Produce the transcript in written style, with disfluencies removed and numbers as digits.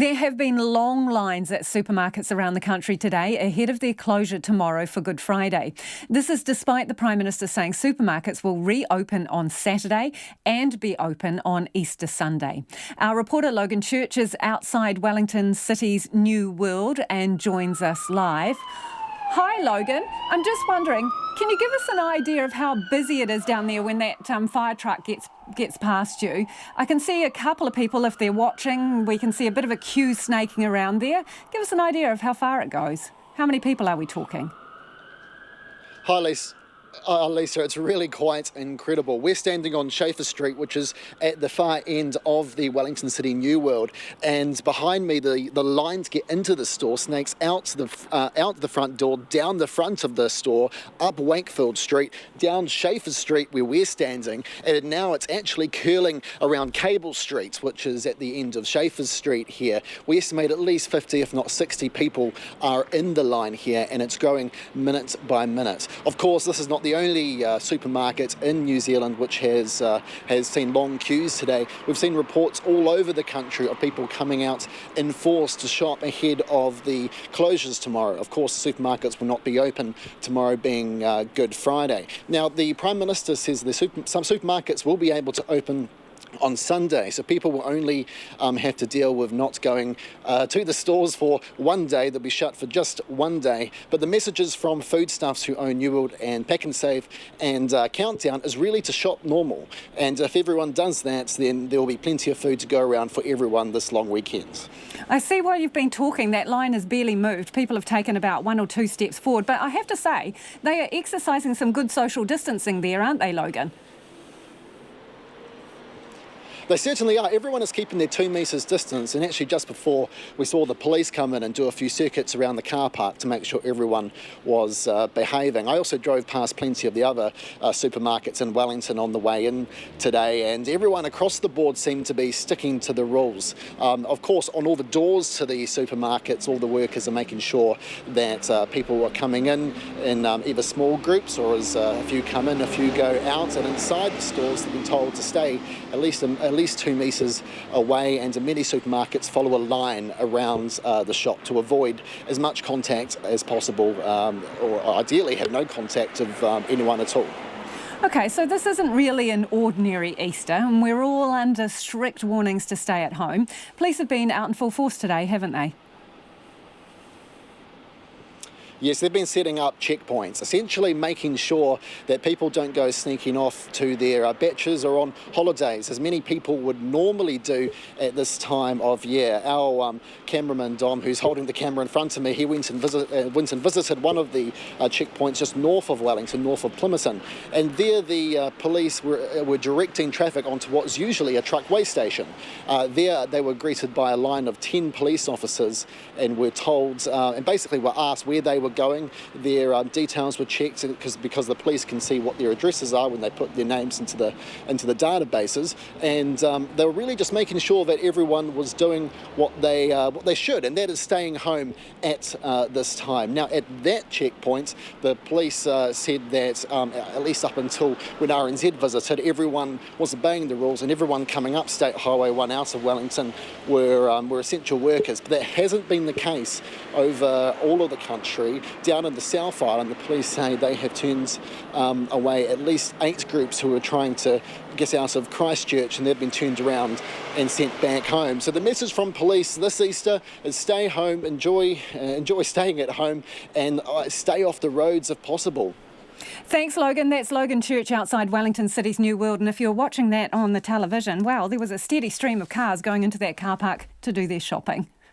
There have been long lines at supermarkets around the country today ahead of their closure tomorrow for Good Friday. This is despite the Prime Minister saying supermarkets will reopen on Saturday and be open on Easter Sunday. Our reporter Logan Church is outside Wellington City's New World and joins us live. Hi Logan, I'm just wondering, can you give us an idea of how busy it is down there when that fire truck gets past you? I can see a couple of people, if they're watching, we can see a bit of a queue snaking around there. Give us an idea of how far it goes. How many people are we talking? Hi Lisa, it's really quite incredible. We're standing on Schaefer Street, which is at the far end of the Wellington City New World, and behind me the line to get into the store snakes out the front door, down the front of the store, up Wakefield Street, down Schaefer Street where we're standing, and now it's actually curling around Cable Street, which is at the end of Schaefer Street here. We estimate at least 50 if not 60 people are in the line here, and it's growing minute by minute. Of course, this is not the only supermarket in New Zealand which has seen long queues today. We've seen reports all over the country of people coming out in force to shop ahead of the closures tomorrow. Of course, the supermarkets will not be open tomorrow being Good Friday. Now, the Prime Minister says some supermarkets will be able to open on Sunday, so people will only have to deal with not going to the stores for one day. They'll be shut for just one day. But the messages from Foodstuffs, who own New World and Pack and Save and Countdown, is really to shop normal. And if everyone does that, then there will be plenty of food to go around for everyone this long weekend. I see while you've been talking, that line has barely moved. People have taken about 1 or 2 steps forward. But I have to say, they are exercising some good social distancing there, aren't they, Logan? They certainly are. Everyone is keeping their 2 metres distance, and actually just before we saw the police come in and do a few circuits around the car park to make sure everyone was behaving. I also drove past plenty of the other supermarkets in Wellington on the way in today, and everyone across the board seemed to be sticking to the rules. Of course, on all the doors to the supermarkets, all the workers are making sure that people are coming in either small groups, or as a few come in, a few go out, and inside the stores they've been told to stay at least 2 metres away, and many supermarkets follow a line around the shop to avoid as much contact as possible, or ideally have no contact of anyone at all. OK, so this isn't really an ordinary Easter, and we're all under strict warnings to stay at home. Police have been out in full force today, haven't they? Yes, they've been setting up checkpoints, essentially making sure that people don't go sneaking off to their batches or on holidays, as many people would normally do at this time of year. Our cameraman, Dom, who's holding the camera in front of me, he went and visited one of the checkpoints just north of Wellington, north of Plimmerton. And there the police were directing traffic onto what's usually a truck weigh station. There they were greeted by a line of 10 police officers and were told, and basically were asked where they were going. Their details were checked because the police can see what their addresses are when they put their names into the databases, and they were really just making sure that everyone was doing what they should, and that is staying home at this time. Now, at that checkpoint, the police said that at least up until when RNZ visited, everyone was obeying the rules, and everyone coming up State Highway 1 out of Wellington were essential workers. But that hasn't been the case over all of the country. Down in the South Island, the police say they have turned away at least 8 groups who were trying to get out of Christchurch, and they've been turned around and sent back home. So the message from police this Easter is stay home, enjoy staying at home, and stay off the roads if possible. Thanks, Logan. That's Logan Church outside Wellington City's New World. And if you're watching that on the television, well, there was a steady stream of cars going into that car park to do their shopping.